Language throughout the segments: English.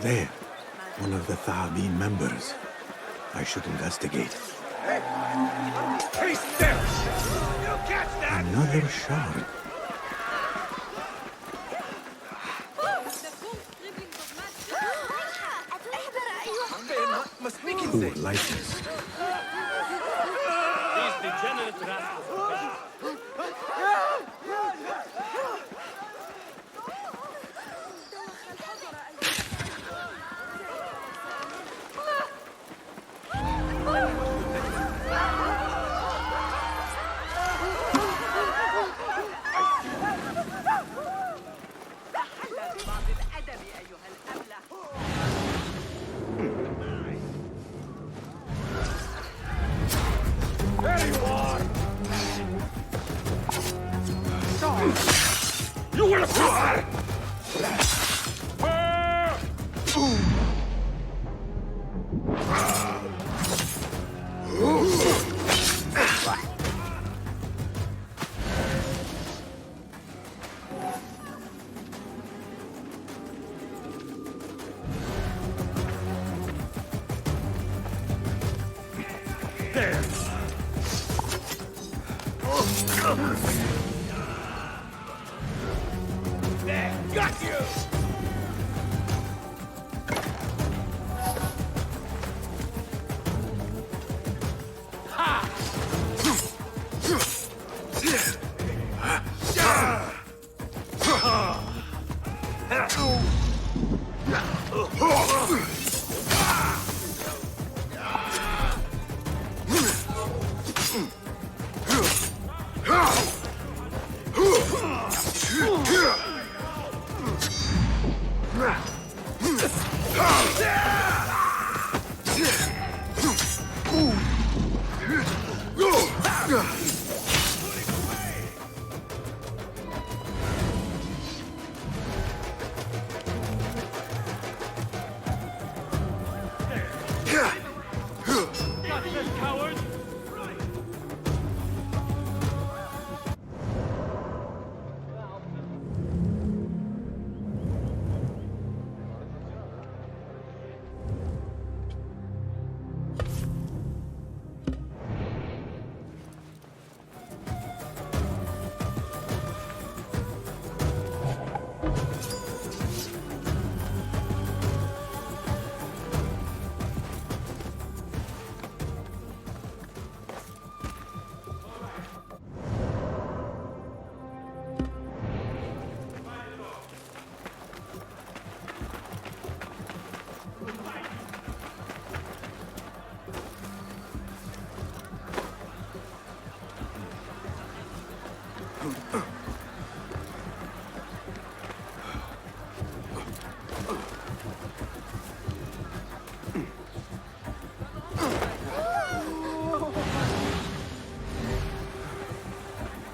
There, one of the Thaabin members. I should investigate. Taste this! You catch that? Another shard. Who licensed? These degenerate rascals. There you are! You will fly! There! There! Got you!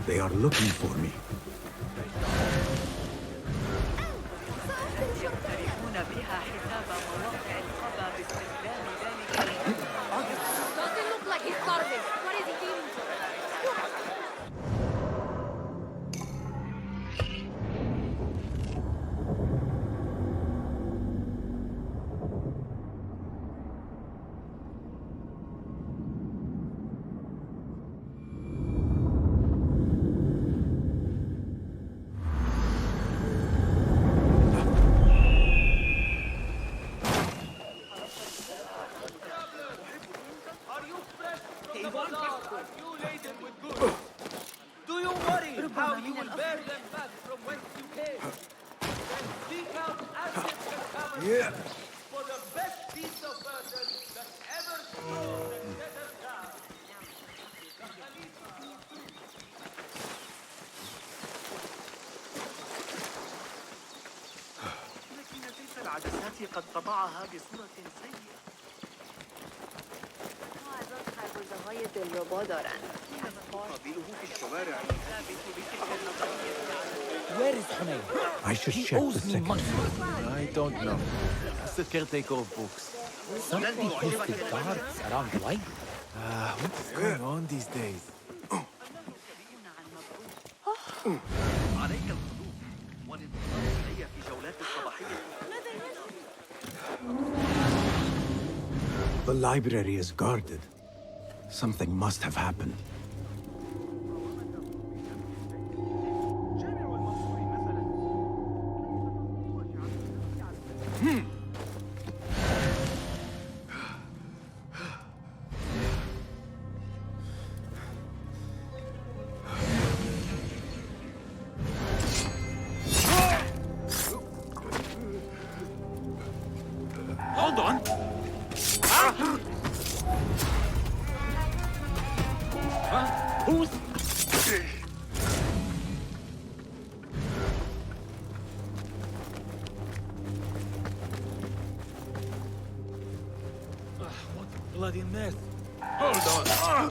They are looking for me. Doesn't look like he's starving. What is he eating? Do you worry how you will bear them back from whence you came? Then seek out assets and cover for the best piece of burden that ever strode the desert down. لكن تلك العدسات قد طبعها بصورة سيئة. خربزه‌های دلربا دارن. قابله في الشوارع. Where is Hunayn? I should He check the owes me second. money. I don't know. As the caretaker of books, Something posted guards around the line. What's going on these days? عليك الهدوء والانتظار إلي في جولات الصباحية. The library is guarded. Something must have happened. Hold on! Who's... What a bloody mess! Hold on!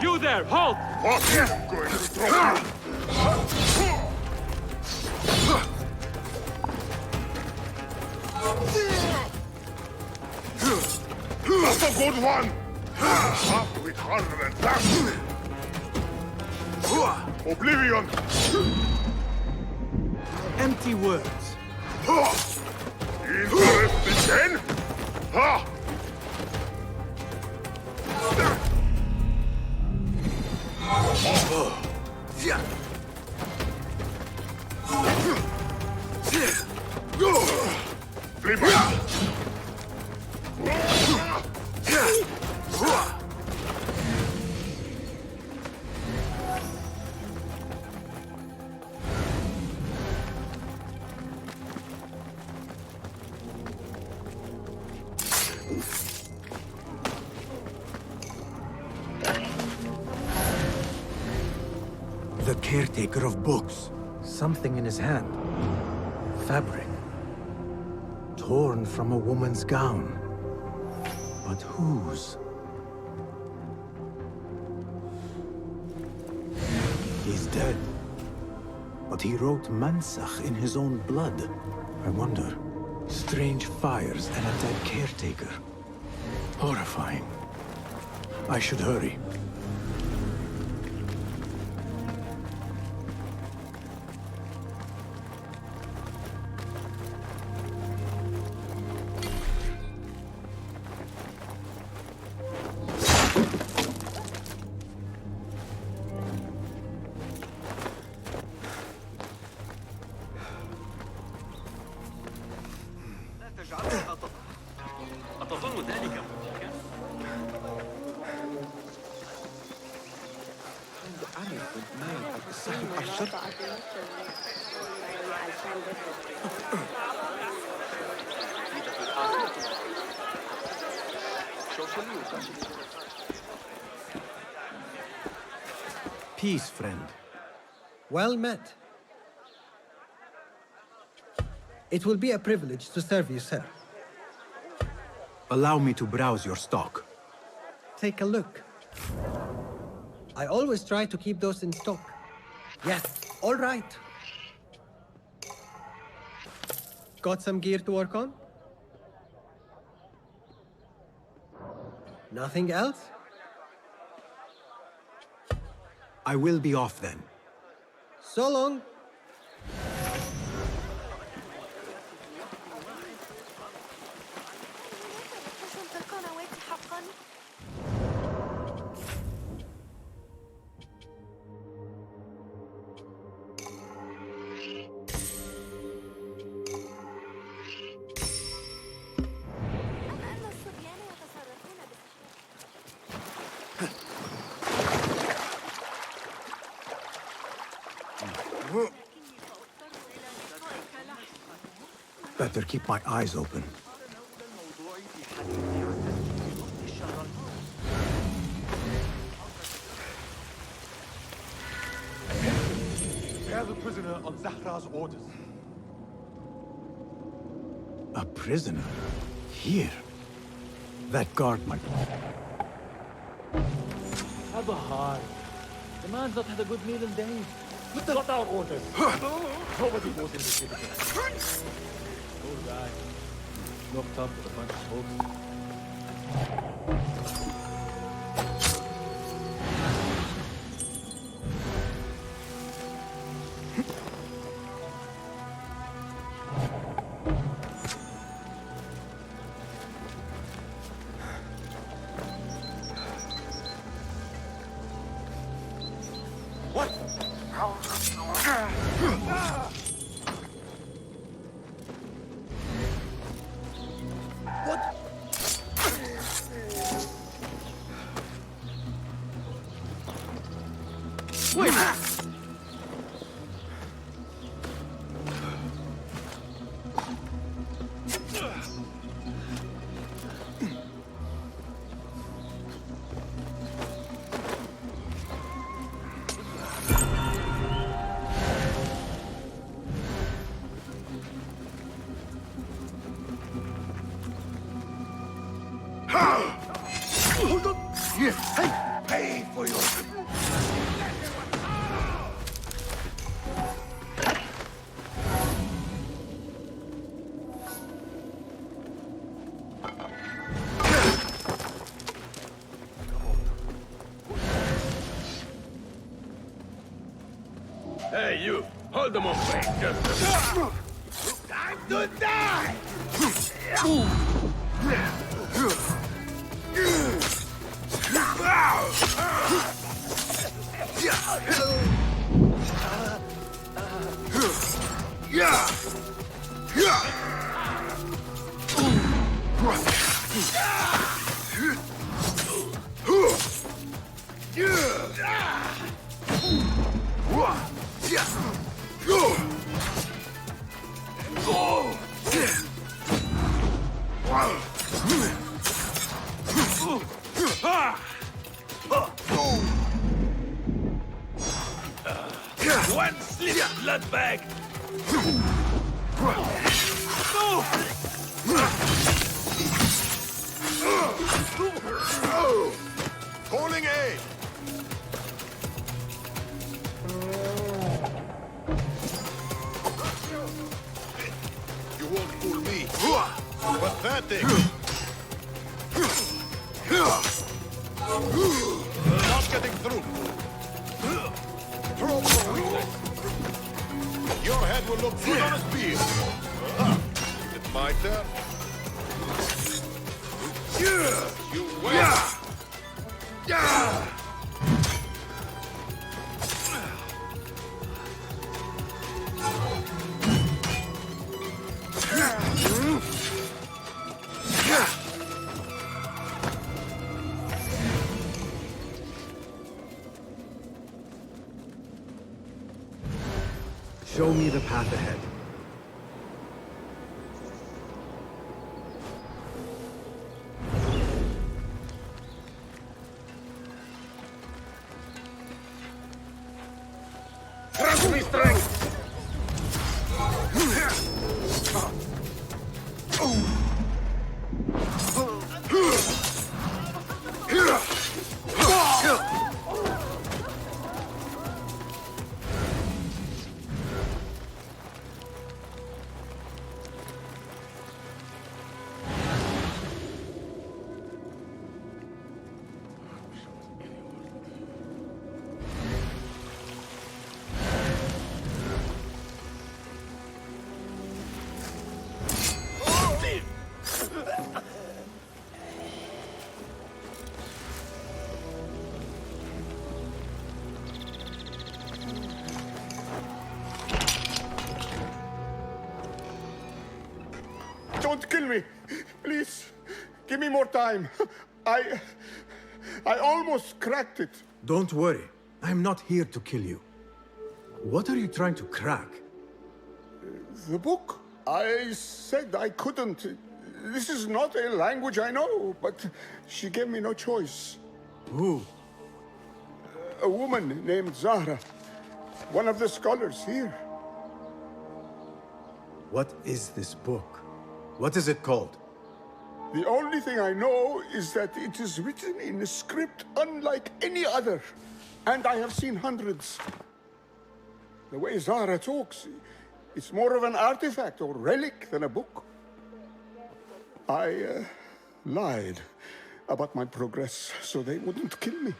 You there, halt! What is going to drop you? That's a good one! Up with harder and that! Oblivion! Empty words. Interested then? Ha! Flip it! The caretaker of books. Something in his hand. Fabric. Torn from a woman's gown. But whose? He's dead. But he wrote Mansach in his own blood. I wonder. Strange fires and a dead caretaker. Horrifying. I should hurry. لا تجعلني أتضح. أتظن ذلك ممكنا؟ Peace, friend. Well met. It will be a privilege to serve you, sir. Allow me to browse your stock. Take a look. I always try to keep those in stock. Yes, all right. Got some gear to work on? Nothing else? I will be off then. So long. Better keep my eyes open. الموضوع في حديث عن تسجيل الشهر Bear the prisoner on Zahra's orders. A prisoner? Here? That guard might... Have a heart. The man's not had a good meal in days. Got our orders. Nobody goes in this city. Poor guy. Locked up with a bunch of folks. Pay for your... Hey, you! Hold them on, wait, Time to die! One slip blood bag! Calling aid! You won't fool me. Pathetic! Not getting through. Throw for weakness. Your head will look good on a spear. Is it my turn? You win! Show me the path ahead. Grant me strength! Don't kill me! Please, give me more time. I almost cracked it. Don't worry. I'm not here to kill you. What are you trying to crack? The book? I said I couldn't. This is not a language I know, but she gave me no choice. Who? A woman named Zahra. One of the scholars here. What is this book? What is it called? The only thing I know is that it is written in a script unlike any other. And I have seen hundreds. The way Zahra talks, it's more of an artifact or relic than a book. I lied about my progress so they wouldn't kill me.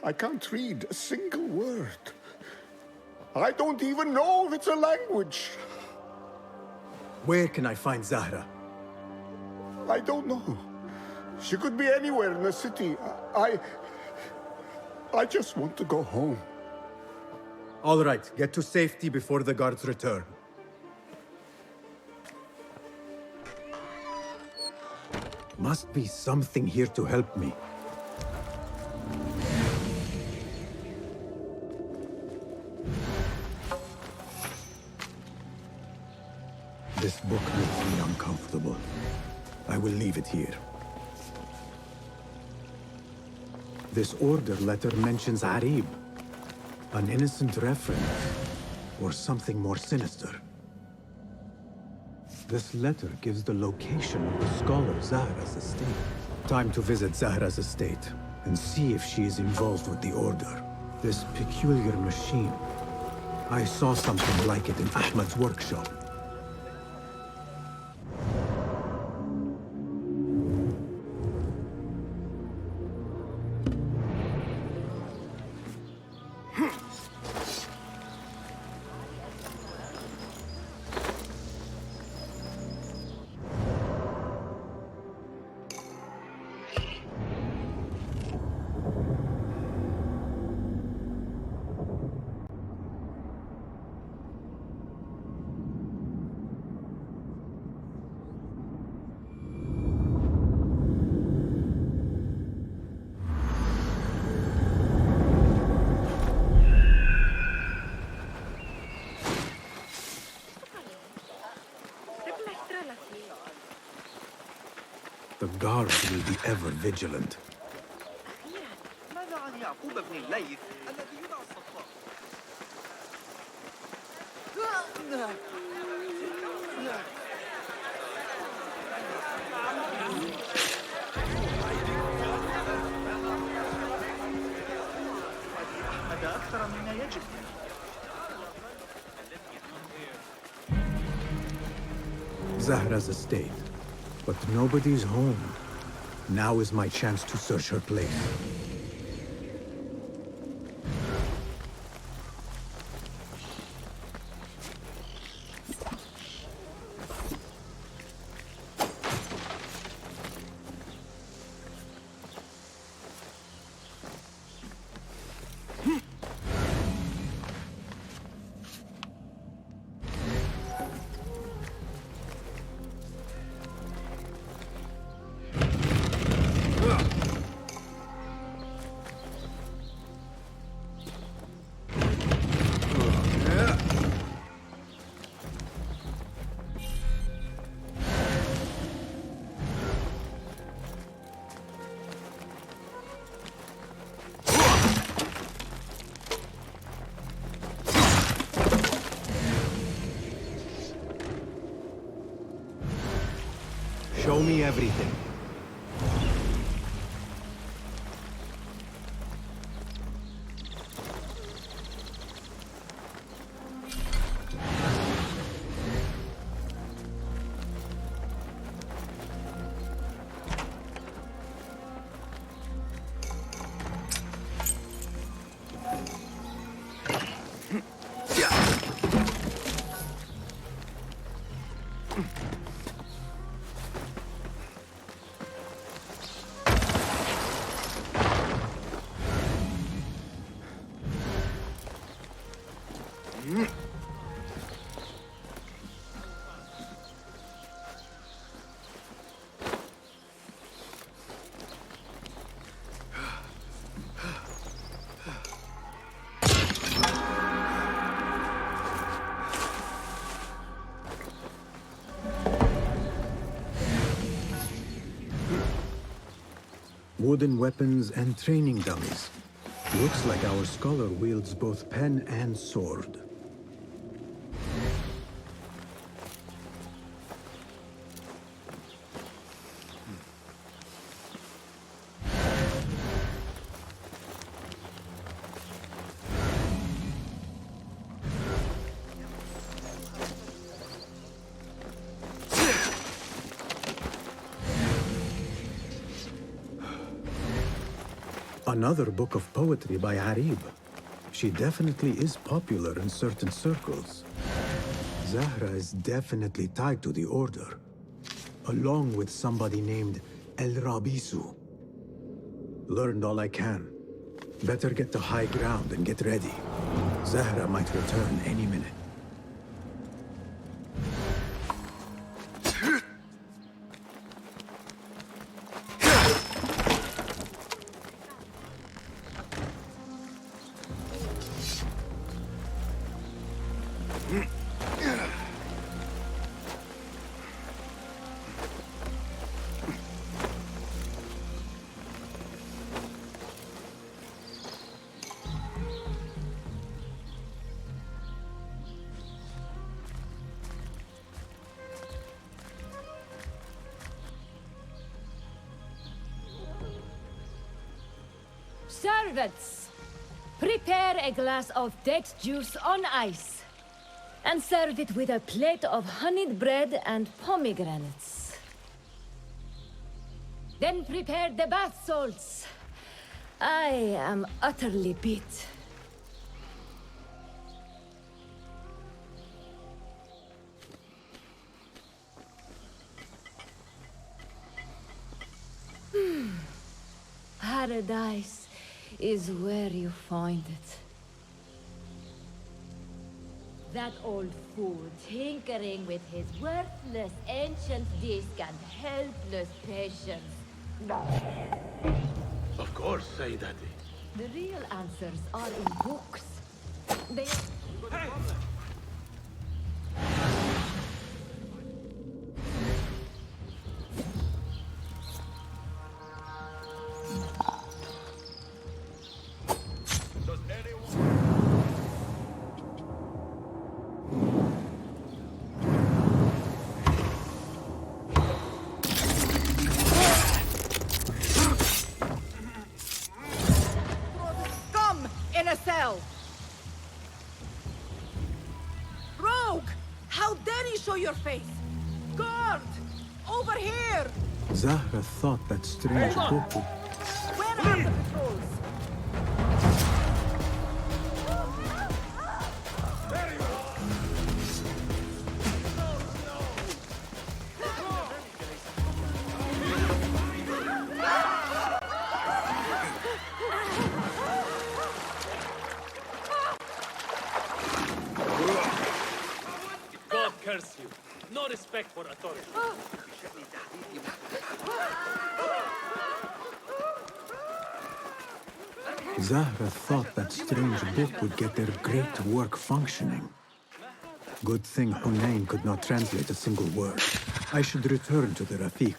I can't read a single word. I don't even know if it's a language. Where can I find Zahra? I don't know. She could be anywhere in the city. I just want to go home. All right, get to safety before the guards return. Must be something here to help me. This book makes me uncomfortable. I will leave it here. This order letter mentions Arib. An innocent reference, or something more sinister. This letter gives the location of the scholar Zahra's estate. Time to visit Zahra's estate and see if she is involved with the order. This peculiar machine. I saw something like it in Ahmed's workshop. The guards will be ever vigilant. ماذا عن يعقوب بن الليث الذي يدعى الصفار؟ هذا أكثر مما يجب. Zahra's estate. But nobody's home. Now is my chance to search her place. Show me everything. Wooden weapons and training dummies. Looks like our scholar wields both pen and sword. Another book of poetry by Arib. She definitely is popular in certain circles. Zahra is definitely tied to the Order, along with somebody named El Rabisu. Learned all I can. Better get to high ground and get ready. Zahra might return any minute. Servants, prepare a glass of date juice on ice, and serve it with a plate of honeyed bread and pomegranates. Then prepare the bath salts. I am utterly beat. Paradise is where you find it. That old fool tinkering with his worthless ancient disc and helpless patience. Of course, Sayyidati. The real answers are in books. They... Scum in a cell! Rogue! How dare you show your face? Guard! Over here! Zahra thought that strange book would... Where are the patrols? God curse you. No respect for authority. Zahra thought that strange book would get their great work functioning. Good thing Hunayn could not translate a single word. I should return to the Rafiq.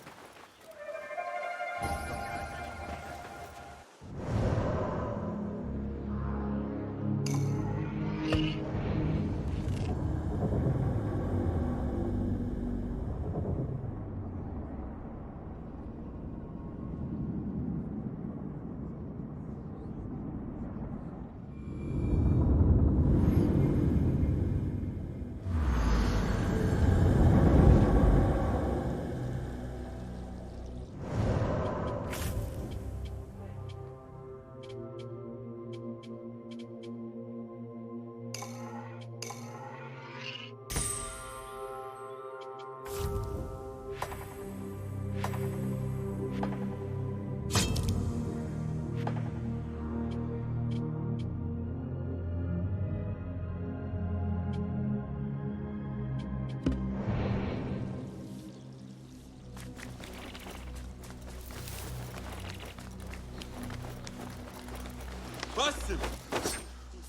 Basim!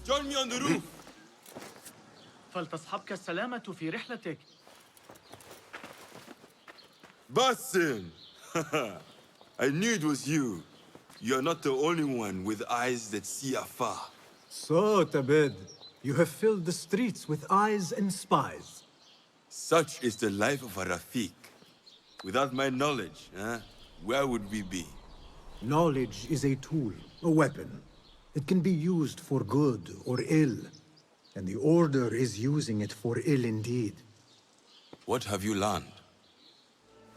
Join me on the roof! فلتصحبك السلامة في رحلتك. Basim! I knew it was you. You're not the only one with eyes that see afar. So, Tabed, you have filled the streets with eyes and spies. Such is the life of a Rafiq. Without my knowledge, where would we be? Knowledge is a tool, a weapon. It can be used for good or ill. And the Order is using it for ill indeed. What have you learned?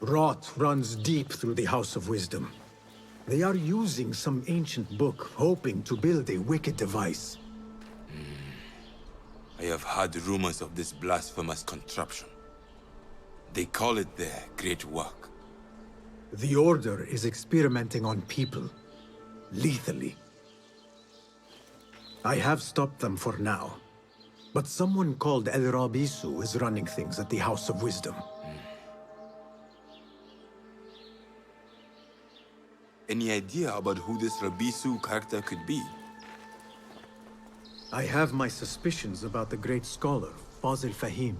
Rot runs deep through the House of Wisdom. They are using some ancient book, hoping to build a wicked device. I have heard rumors of this blasphemous contraption. They call it their great work. The Order is experimenting on people, lethally. I have stopped them for now. But someone called El Rabisu is running things at the House of Wisdom. Any idea about who this Rabisu character could be? I have my suspicions about the great scholar, Fazil Fahim.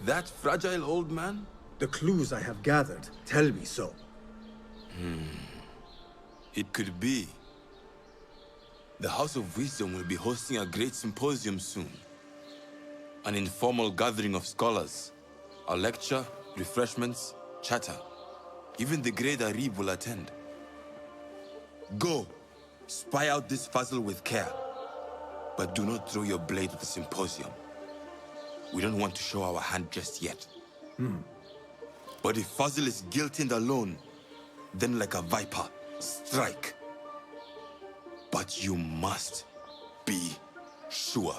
That fragile old man? The clues I have gathered tell me so. It could be. The House of Wisdom will be hosting a great symposium soon. An informal gathering of scholars. A lecture, refreshments, chatter. Even the great Arib will attend. Go, spy out this Fazil with care. But do not throw your blade at the symposium. We don't want to show our hand just yet. But if Fazil is guilty and alone, then like a viper, strike. But you must be sure.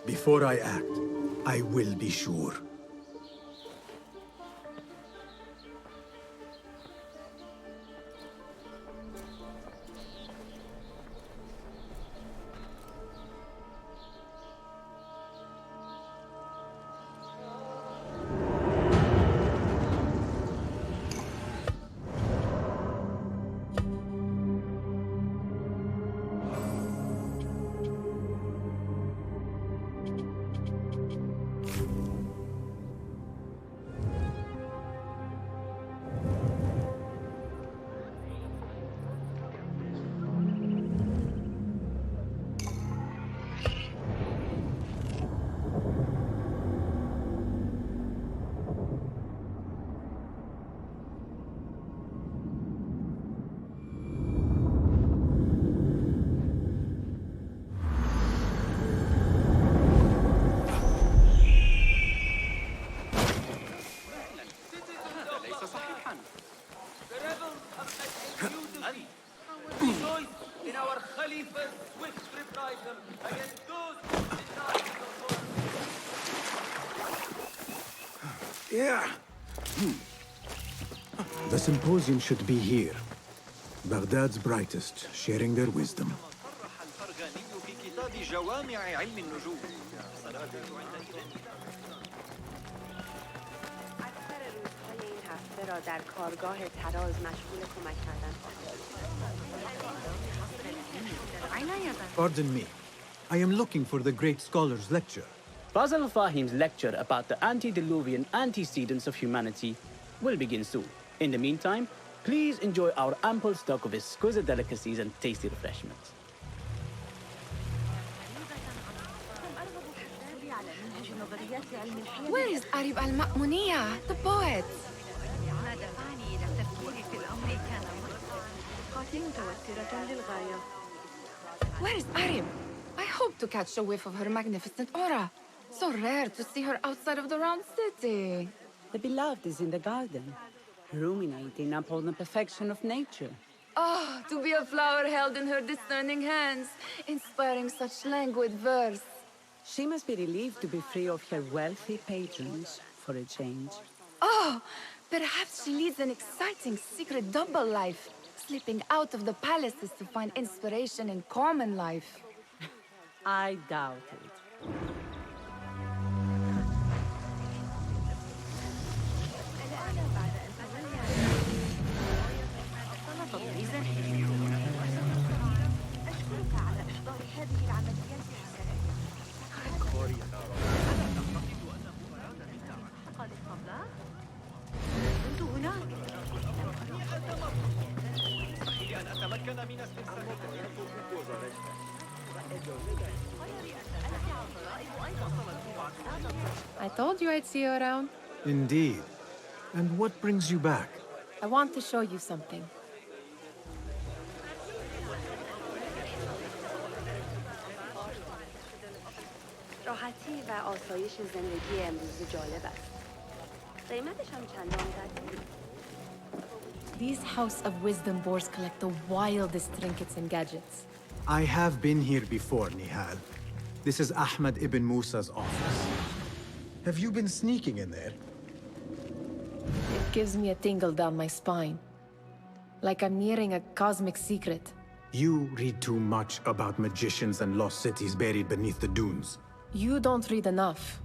Before I act, I will be sure. The symposium should be here. Baghdad's brightest, sharing their wisdom. Pardon me. I am looking for the great scholar's lecture. Fazil Fahim's lecture about the antediluvian antecedents of humanity will begin soon. In the meantime, please enjoy our ample stock of exquisite delicacies and tasty refreshments. Where is Arib al-Ma'muniya, the poet? Where is Arib? I hope to catch a whiff of her magnificent aura. So rare to see her outside of the round city. The beloved is in the garden, ruminating upon the perfection of nature. Oh, to be a flower held in her discerning hands, inspiring such languid verse. She must be relieved to be free of her wealthy patrons for a change. Oh, perhaps she leads an exciting secret double life, slipping out of the palaces to find inspiration in common life. I doubt it. I told you I'd see you around. Indeed. And what brings you back? I want to show you something. راحتی و آسایش زندگی امروزی جالب است. قیمتش هم چندان بد. These House of Wisdom boars collect the wildest trinkets and gadgets. I have been here before, Nehal. This is Ahmed ibn Musa's office. Have you been sneaking in there? It gives me a tingle down my spine. Like I'm nearing a cosmic secret. You read too much about magicians and lost cities buried beneath the dunes. You don't read enough.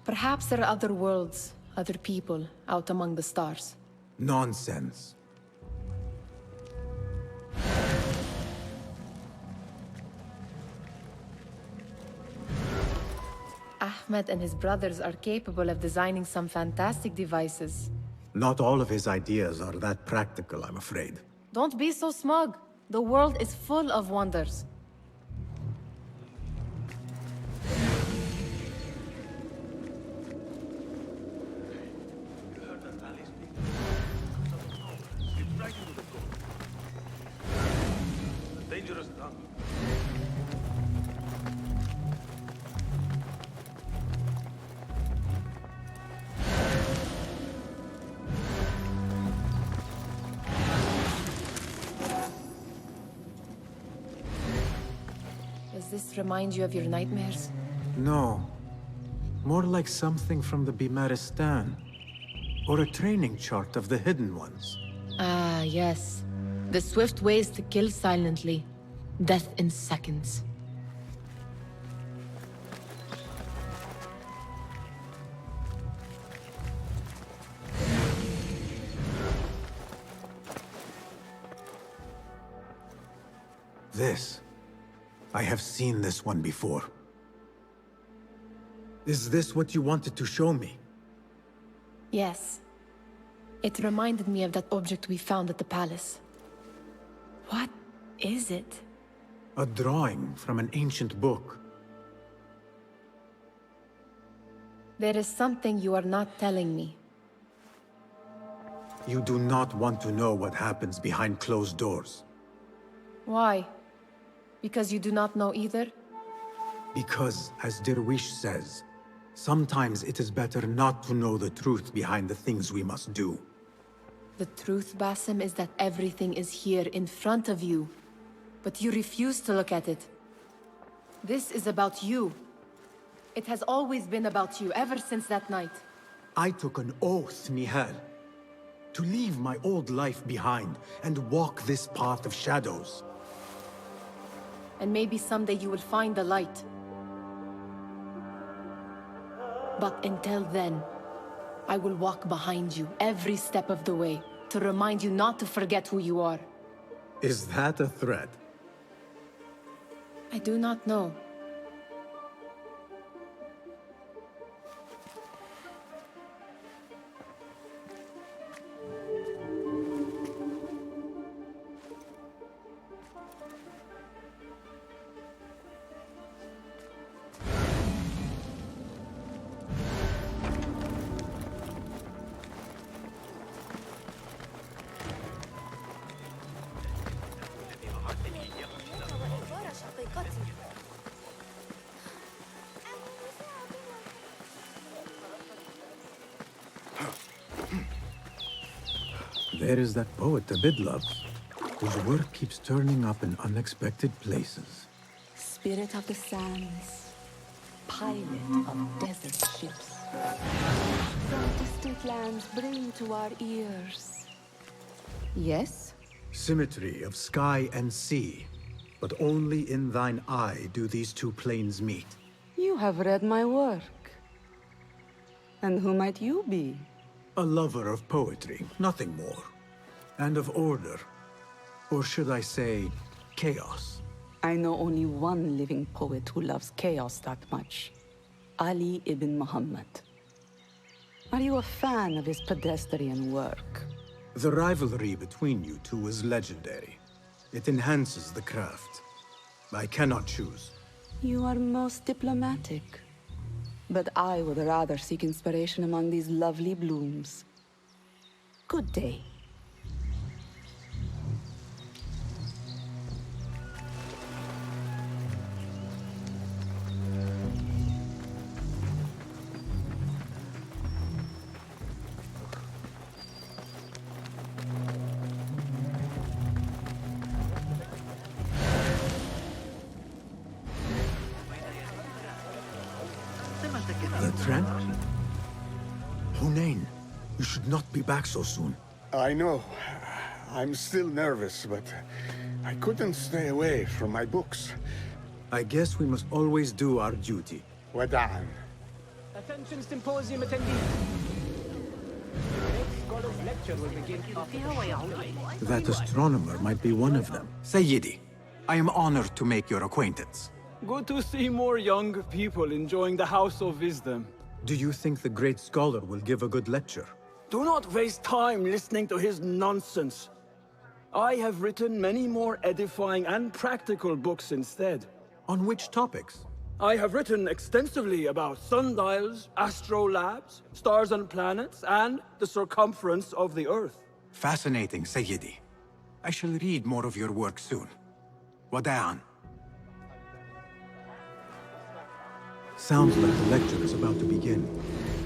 Perhaps there are other worlds, other people, out among the stars. Nonsense. Ahmed and his brothers are capable of designing some fantastic devices. Not all of his ideas are that practical, I'm afraid. Don't be so smug. The world is full of wonders. Dangerous tongue. Does this remind you of your nightmares? No. More like something from the Bimaristan. Or a training chart of the Hidden Ones. Ah, yes. The swift ways to kill silently. Death in seconds. This. I have seen this one before. Is this what you wanted to show me? Yes. It reminded me of that object we found at the palace. What is it? A drawing from an ancient book. There is something you are not telling me. You do not want to know what happens behind closed doors. Why? Because you do not know either? Because, as Derwish says, sometimes it is better not to know the truth behind the things we must do. The truth, Basim, is that everything is here in front of you. But you refuse to look at it. This is about you. It has always been about you, ever since that night. I took an oath, Nehal, to leave my old life behind and walk this path of shadows. And maybe someday you will find the light. But until then, I will walk behind you every step of the way to remind you not to forget who you are. Is that a threat? I do not know. There is that poet Abid loves, whose work keeps turning up in unexpected places. Spirit of the sands, pilot of desert ships. From distant lands bring to our ears. Yes? Symmetry of sky and sea, but only in thine eye do these two planes meet. You have read my work. And who might you be? A lover of poetry, nothing more. And of order. Or should I say, chaos. I know only one living poet who loves chaos that much. Ali ibn Muhammad. Are you a fan of his pedestrian work? The rivalry between you two is legendary. It enhances the craft. I cannot choose. You are most diplomatic. But I would rather seek inspiration among these lovely blooms. Good day. The Trent? Hunain, you should not be back so soon. I know. I'm still nervous, but I couldn't stay away from my books. I guess we must always do our duty. Wada'an. Attention symposium attendees. Next scholar's lecture will begin after That astronomer might be one of them. Sayyidi, I am honored to make your acquaintance. Good to see more young people enjoying the House of Wisdom. Do you think the great scholar will give a good lecture? Do not waste time listening to his nonsense. I have written many more edifying and practical books instead. On which topics? I have written extensively about sundials, astrolabes, stars and planets, and the circumference of the Earth. Fascinating, Sayyidi. I shall read more of your work soon. Wada'an. Sounds like the lecture is about to begin.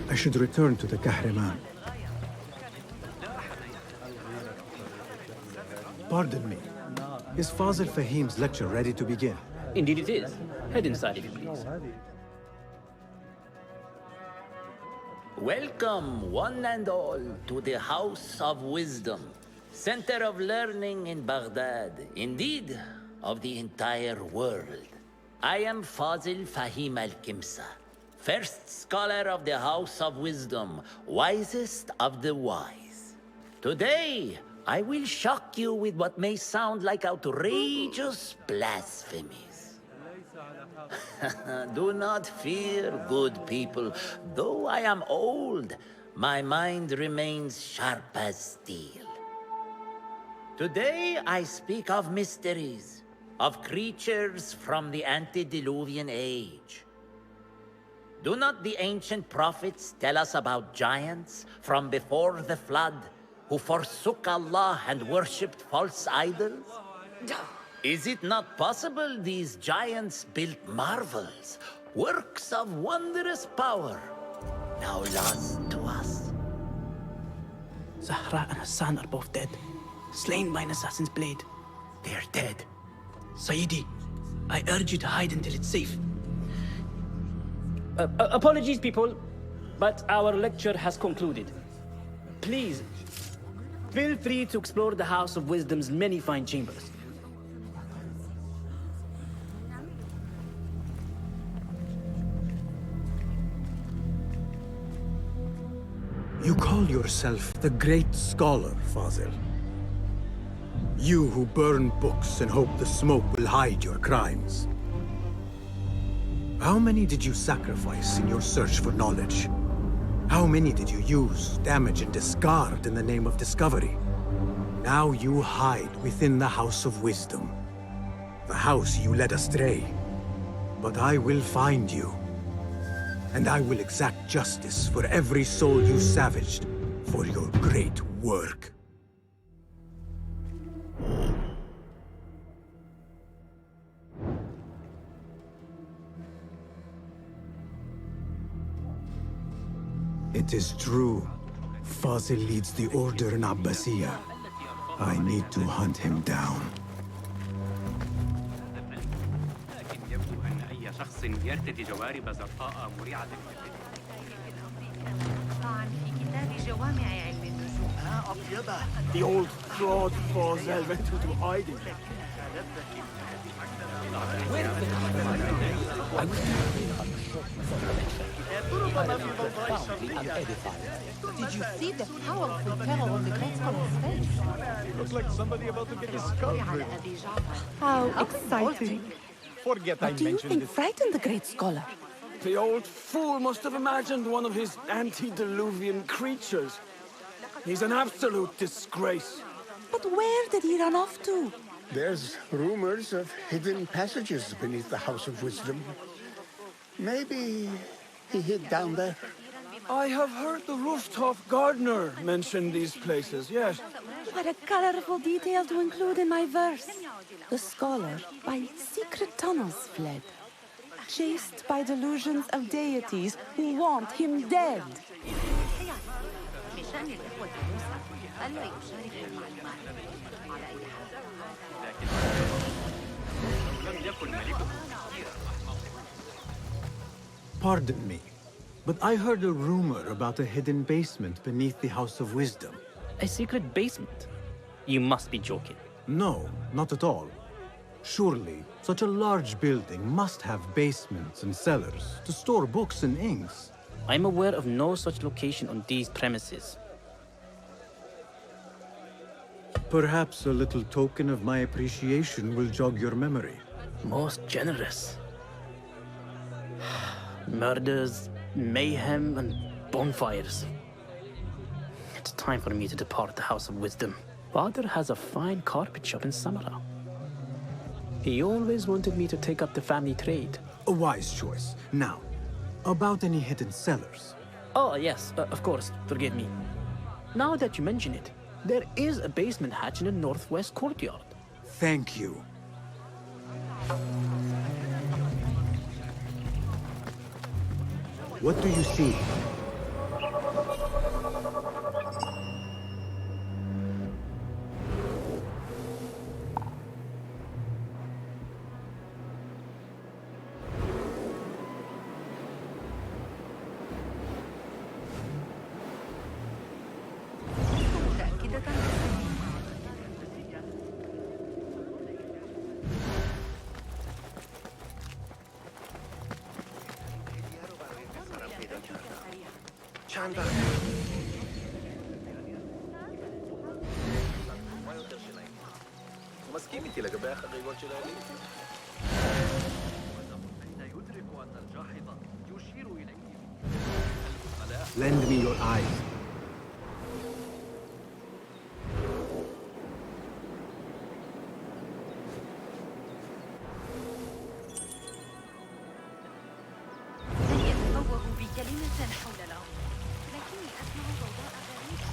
I should return to the Kahraman. Pardon me. Is Fazil Fahim's lecture ready to begin? Indeed it is. Head inside if you please. Welcome, one and all, to the House of Wisdom, center of learning in Baghdad, indeed, of the entire world. I am Fazil Fahim al-Kimsa, first scholar of the House of Wisdom, wisest of the wise. Today, I will shock you with what may sound like outrageous blasphemies. Do not fear, good people. Though I am old, my mind remains sharp as steel. Today, I speak of mysteries, of creatures from the antediluvian age. Do not the ancient prophets tell us about giants from before the flood who forsook Allah and worshipped false idols? Is it not possible these giants built marvels, works of wondrous power, now lost to us? Zahra and Hassan are both dead, slain by an assassin's blade. They're dead. Sayyidi, I urge you to hide until it's safe. Apologies, people, but our lecture has concluded. Please, feel free to explore the House of Wisdom's many fine chambers. You call yourself the great scholar, Fazil. You who burn books and hope the smoke will hide your crimes. How many did you sacrifice in your search for knowledge? How many did you use, damage, and discard in the name of discovery? Now you hide within the House of Wisdom. The house you led astray. But I will find you. And I will exact justice for every soul you savaged for your great work. It is true. Fazil leads the order in Abbasiyah. I need to hunt him down. يرتدي جوارب زرقاء مريعة The old fraud Fazil went into hiding. Did you see the powerful terror on the great scholar's face? Looks like somebody about to get his skull ripped. How exciting. Forget I What do you mentioned think it. frightened the great scholar? The old fool must have imagined one of his antediluvian creatures. He's an absolute disgrace. But where did he run off to? There's rumors of hidden passages beneath the House of Wisdom. Maybe he hid down there. I have heard the rooftop gardener mention these places, yes. What a colorful detail to include in my verse. The scholar by secret tunnels fled, chased by delusions of deities who want him dead. Pardon me, but I heard a rumor about a hidden basement beneath the House of Wisdom. A secret basement? You must be joking. No, not at all. Surely, such a large building must have basements and cellars to store books and inks. I'm aware of no such location on these premises. Perhaps a little token of my appreciation will jog your memory. Most generous. Murders, mayhem, and bonfires. It's time for me to depart the House of Wisdom. Father has a fine carpet shop in Samara. He always wanted me to take up the family trade. A wise choice. Now, about any hidden cellars? Oh, yes, of course, forgive me. Now that you mention it, there is a basement hatch in the northwest courtyard. Thank you. What do you see? מסכים איתי לגבי החריגות של האליט? ידרק أن الجاحظ يشير إليه. Lend me your eyes. يتفوه بكلمة حول الأرض، لكني أسمع ضوضاء غريبة.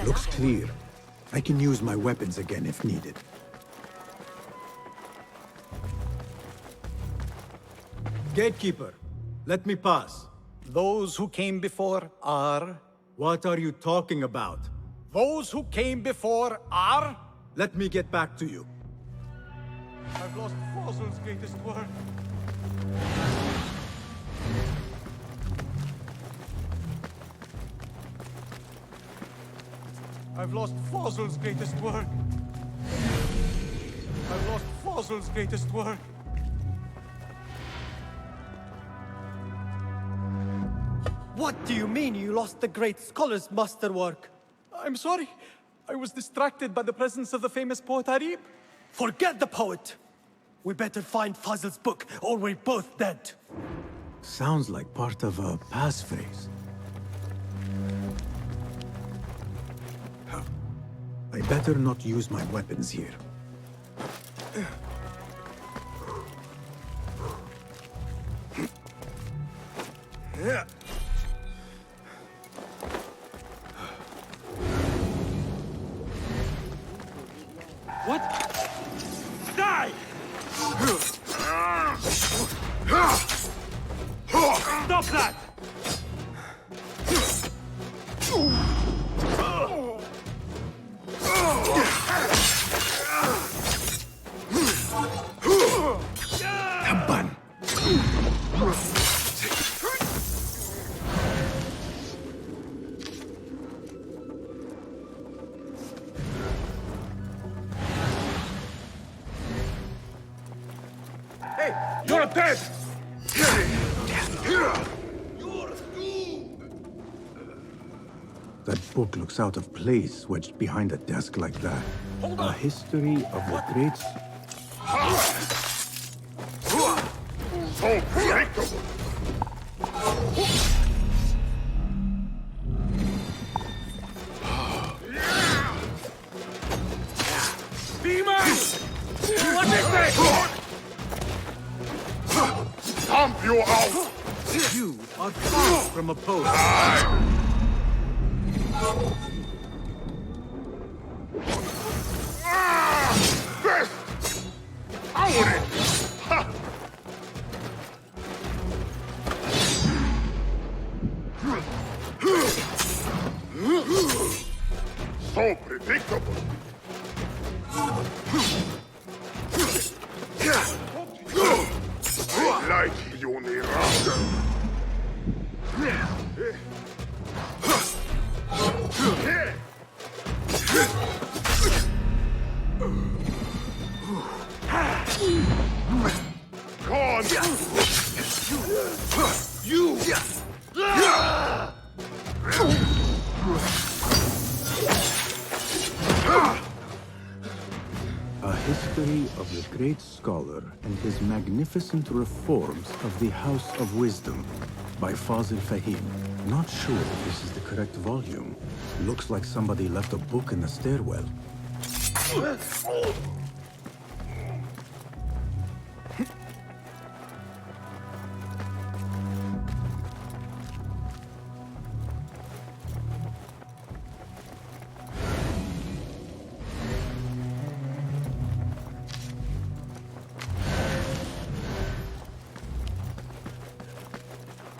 Looks clear. I can use my weapons again if needed. Gatekeeper, let me pass. Those who came before are... What are you talking about? Those who came before are... Let me get back to you. I've lost Fossil's greatest work. I've lost Fossil's greatest work. I've lost Fossil's greatest work. What do you mean you lost the great scholar's masterwork? I'm sorry. I was distracted by the presence of the famous poet Arib. Forget the poet! We better find Fazl's book, or we're both dead. Sounds like part of a passphrase. I better not use my weapons here. What? Die! Stop that! Taban! Hey, you're dead! That book looks out of place wedged behind a desk like that. A history of the great... So predictable! stomp you out! You are far from opposed. Best! Ahora! Ha! So predictable. I like you, Mirage. Gone! You! A history of the great scholar and his magnificent reforms of the House of Wisdom by Fazil Fahim. Not sure if this is the correct volume. Looks like somebody left a book in the stairwell.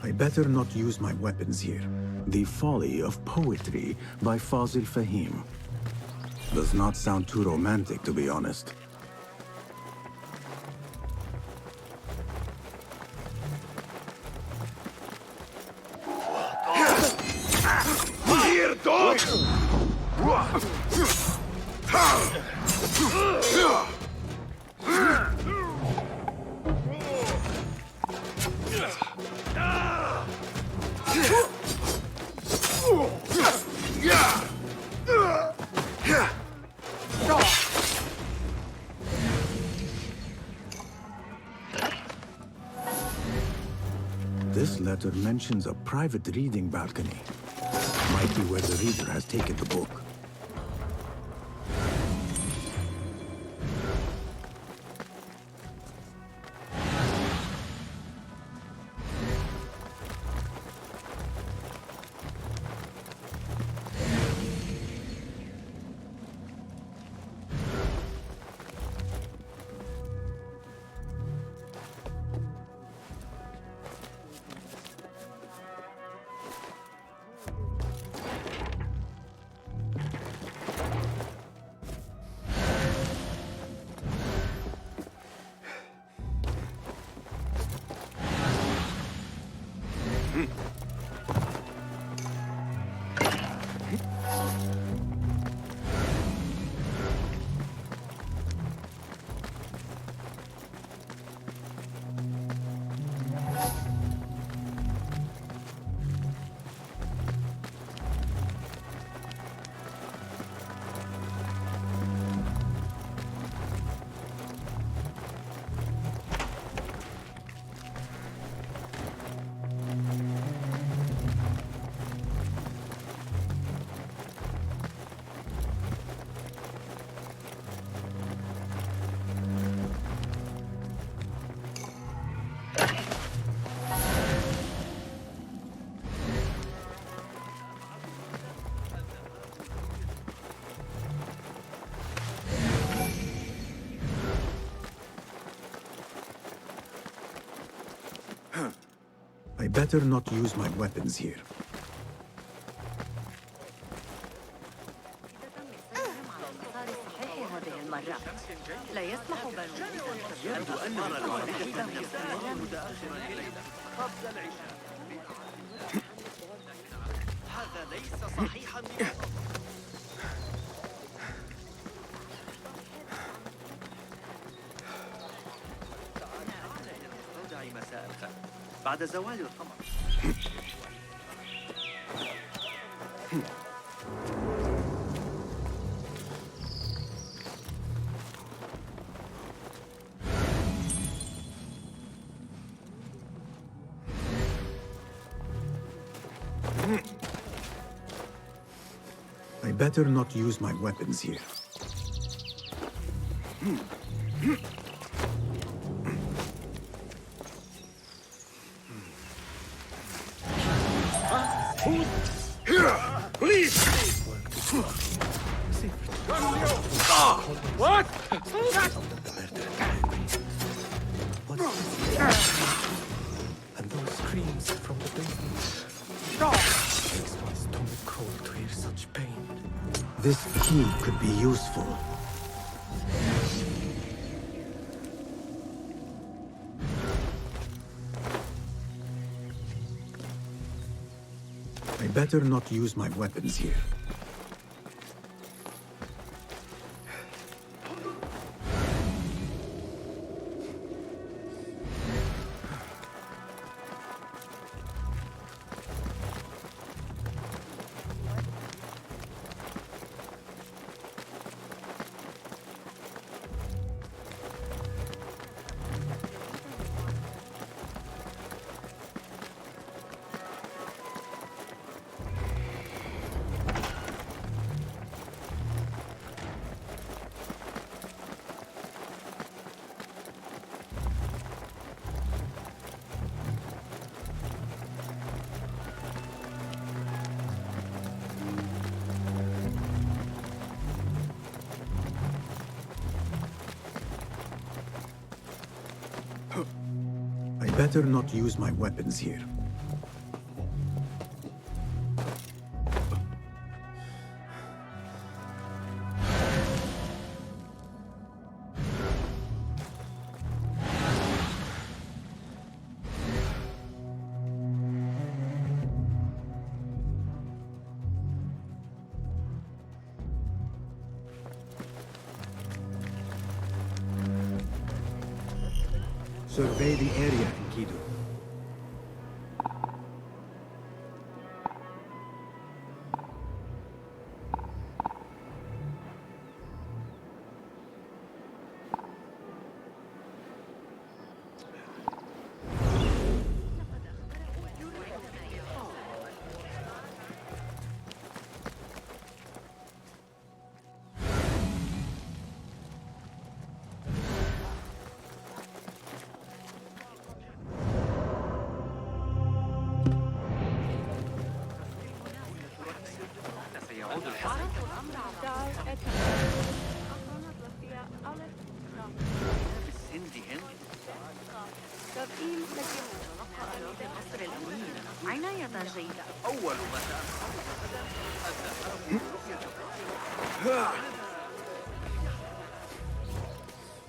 I better not use my weapons here. The Folly of Poetry by Fazil Fahim. Does not sound too romantic, to be honest. Here, dog! This letter mentions a private reading balcony. Might be where the reader has taken the book. I better not use my weapons here. هذا ليس صحيحا. استودعي مساء الخير بعد زوال القمر. I better not use my weapons here. Please! What? And those screams from the basement. Makes my stomach crawl to hear such pain. This key could be useful. I better not use my weapons here. I better not use my weapons here. Survey the area, Enkidu.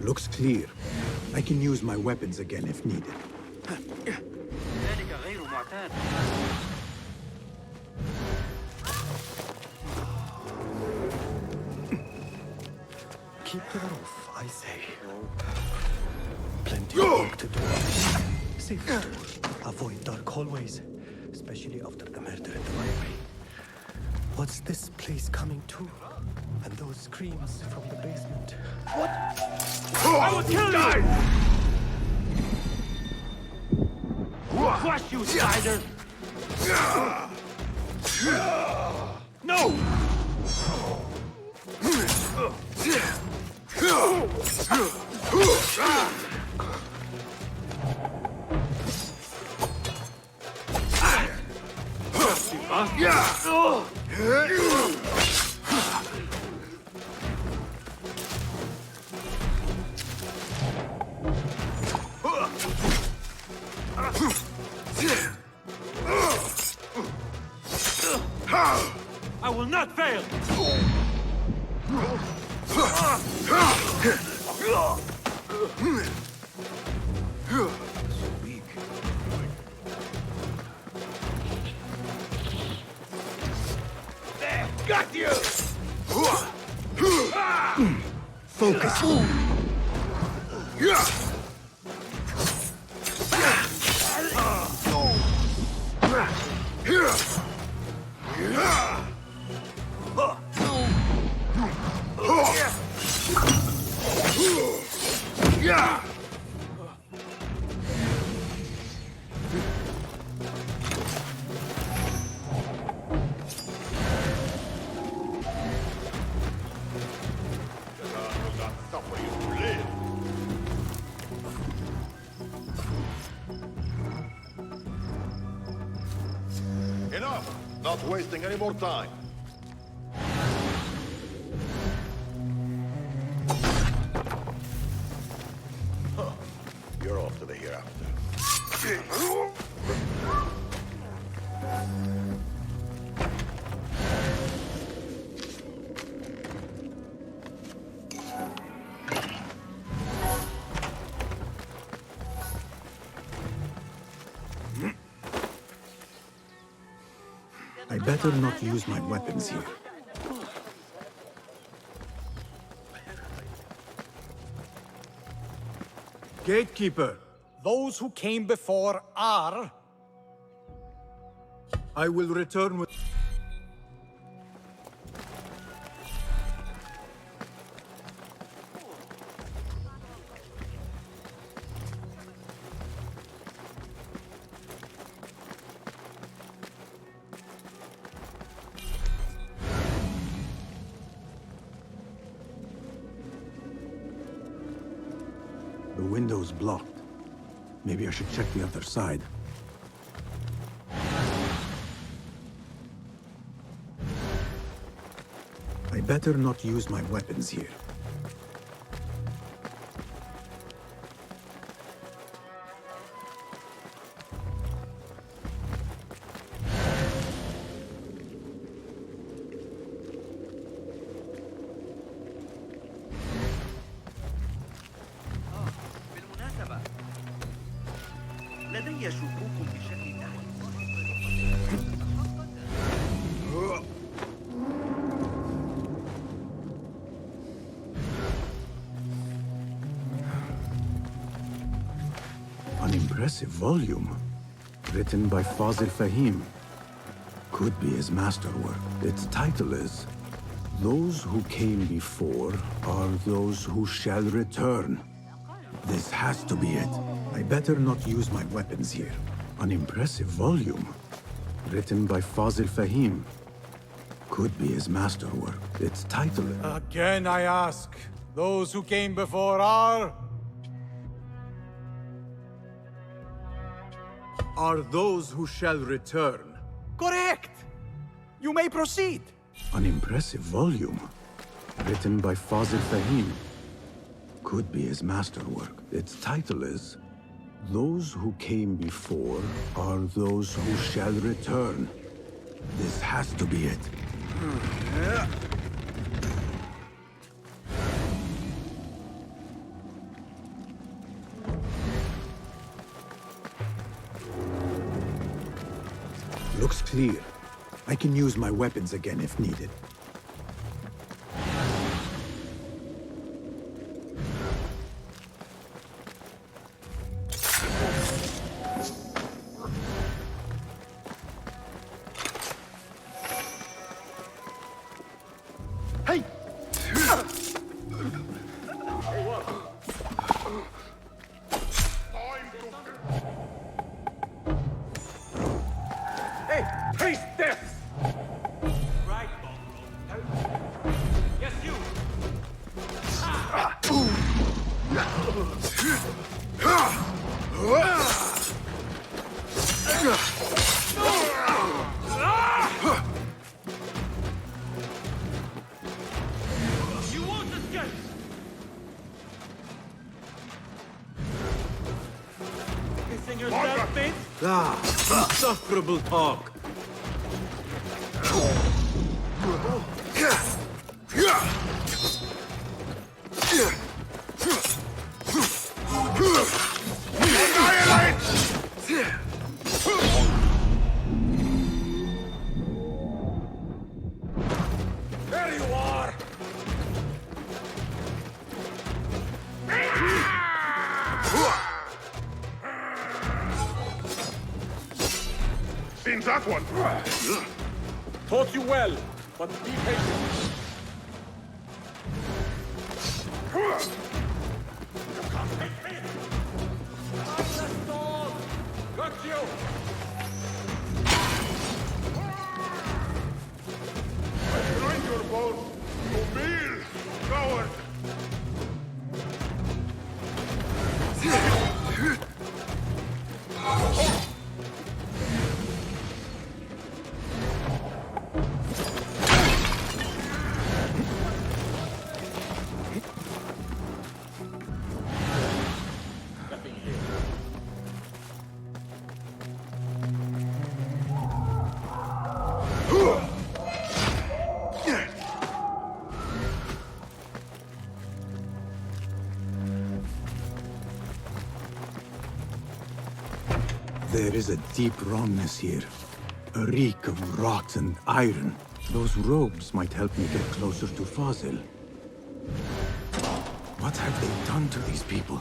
Looks clear. I can use my weapons again if needed. Keep to the roof, I say. Plenty of work to do. Safe door. Avoid dark hallways, especially after the murder in the library. What's this place coming to? And those screams from the basement. What? I will kill you! Crush you, spider! No! I will not fail! Got you! Focus. Enough! Not wasting any more time. Huh. You're off to the hereafter. I better not use my weapons here. Gatekeeper, those who came before are... I will return with... The window's blocked. Maybe I should check the other side. I better not use my weapons here. بالمناسبة لدي شكوك بشكل An impressive volume. Written by Fazil Fahim. Could be his masterwork. Its title is... Those who came before are those who shall return. This has to be it. I better not use my weapons here. An impressive volume. Written by Fazil Fahim. Could be his masterwork. Its title... Again I ask, those who came before are... Are those who shall return. Correct! You may proceed. An impressive volume. Written by Fazil Fahim. Could be his masterwork. Its title is... Those who came before are those who shall return. This has to be it. Looks clear. I can use my weapons again if needed. Hey! Hey, taste this! Right, yes, you! You won't escape! Kissing yourself, mate? Insufferable talk. There you are! Seen that one? Taught you well, but be patient. Got you! I grind your bones to meal, coward! There is a deep wrongness here. A reek of rot and iron. Those robes might help me get closer to Fazil. What have they done to these people?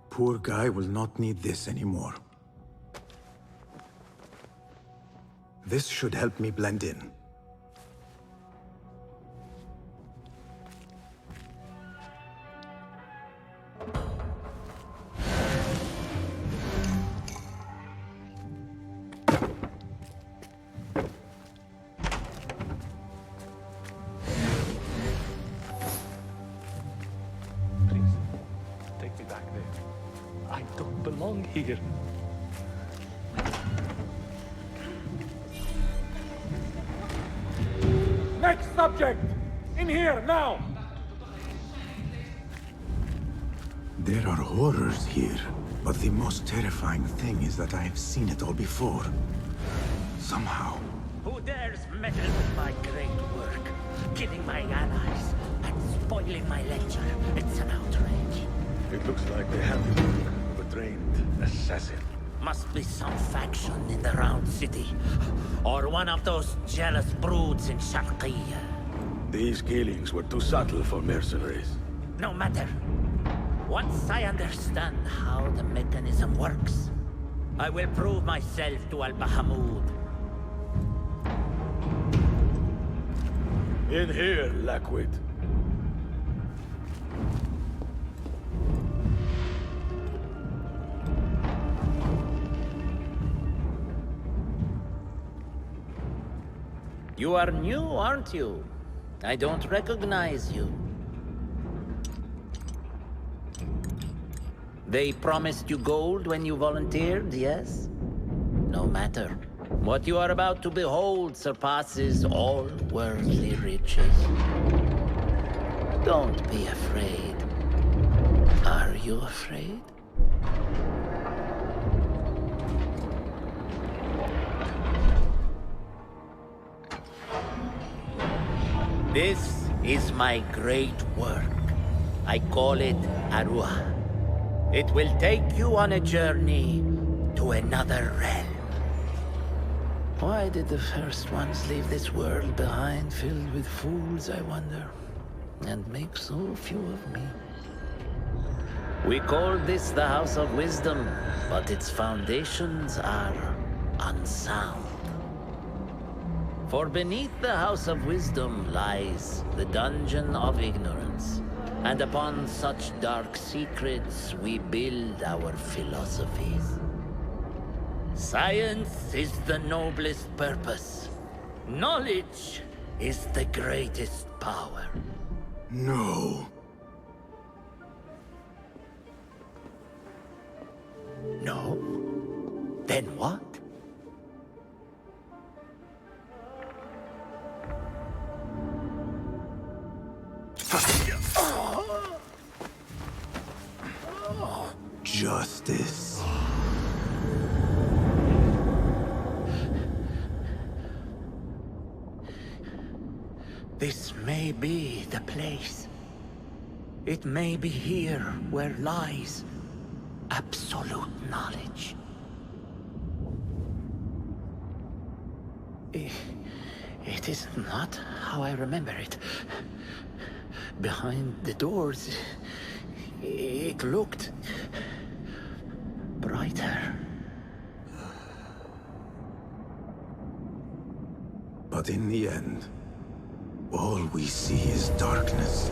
Poor guy will not need this anymore. This should help me blend in. Take me back there. I don't belong here. Next subject! In here, now! There are horrors here, but the most terrifying thing is that I have seen it all before. Somehow. Who dares meddle with my great work? Killing my allies and spoiling my lecture. It's an outrage. It looks like they have the work of a trained assassin. Must be some faction in the Round City. Or one of those jealous broods in Sharqiyya. These killings were too subtle for mercenaries. No matter. Once I understand how the mechanism works, I will prove myself to Al-Bahamud. In here, Lackwit. You are new, aren't you? I don't recognize you. They promised you gold when you volunteered, yes? No matter. What you are about to behold surpasses all worldly riches. Don't be afraid. Are you afraid? This is my great work. I call it Arwah. It will take you on a journey to another realm. Why did the first ones leave this world behind, filled with fools, I wonder, and make so few of me? We call this the House of Wisdom, but its foundations are unsound. For beneath the House of Wisdom lies the Dungeon of Ignorance, and upon such dark secrets we build our philosophies. Science is the noblest purpose. Knowledge is the greatest power. No. No? Then what? Justice. This may be the place. It may be here where lies absolute knowledge. It is not how I remember it. Behind the doors, it looked brighter. But in the end, all we see is darkness.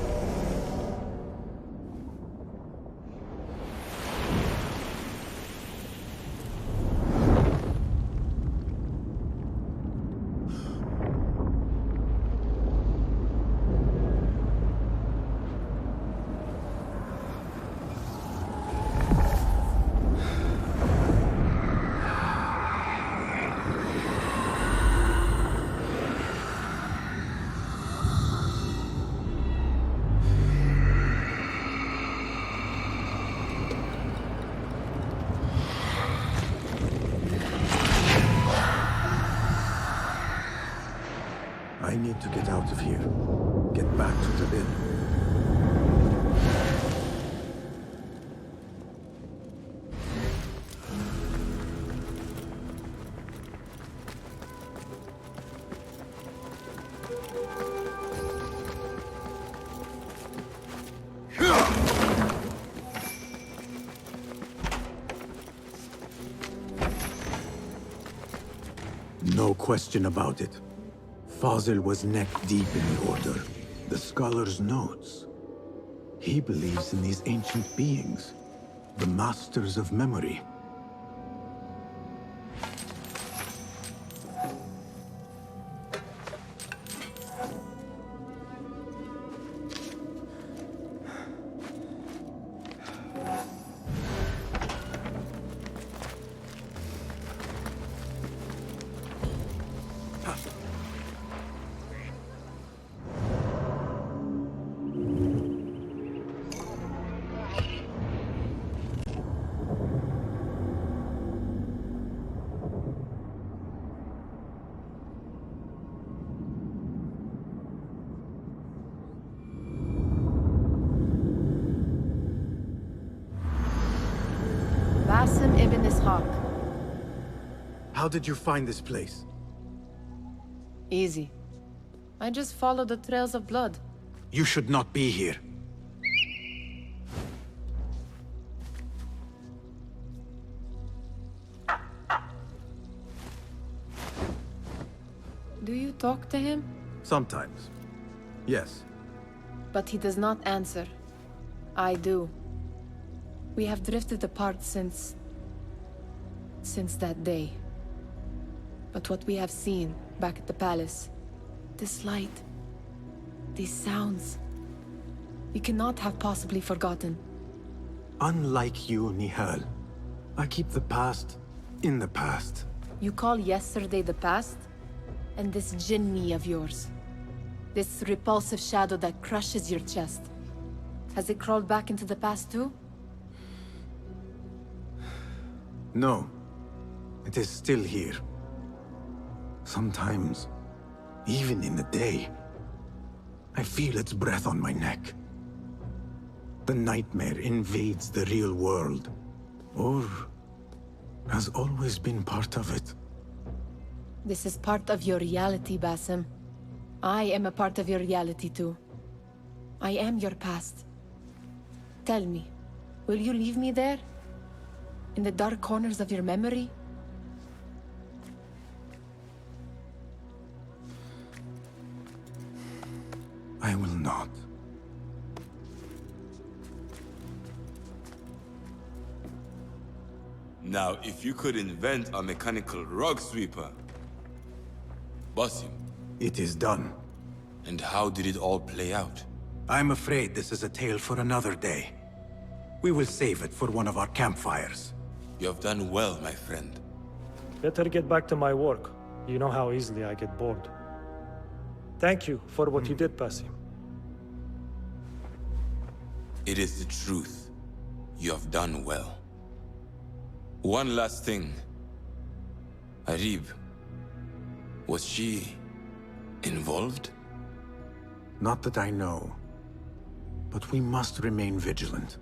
I need to get out of here. Get back to the inn. question about it. Fazil was neck-deep in the Order. The scholar's notes. He believes in these ancient beings, the masters of memory. Basim ibn Ishaq. How did you find this place? Easy. I just followed the trails of blood. You should not be here. Do you talk to him? Sometimes. Yes. But he does not answer. I do. We have drifted apart since that day. But what we have seen back at the palace, this light, these sounds, we cannot have possibly forgotten. Unlike you, Nehal, I keep the past in the past. You call yesterday the past? And this jinni of yours, this repulsive shadow that crushes your chest, has it crawled back into the past too? No. It is still here. Sometimes, even in the day, I feel its breath on my neck. The nightmare invades the real world, or has always been part of it. This is part of your reality, Basim. I am a part of your reality too. I am your past. Tell me, will you leave me there? In the dark corners of your memory? I will not. Now, if you could invent a mechanical rug sweeper... Basim. It is done. And how did it all play out? I'm afraid this is a tale for another day. We will save it for one of our campfires. You have done well, my friend. Better get back to my work. You know how easily I get bored. Thank you for what you did, Basim. It is the truth. You have done well. One last thing. Arib. Was she... involved? Not that I know. But we must remain vigilant.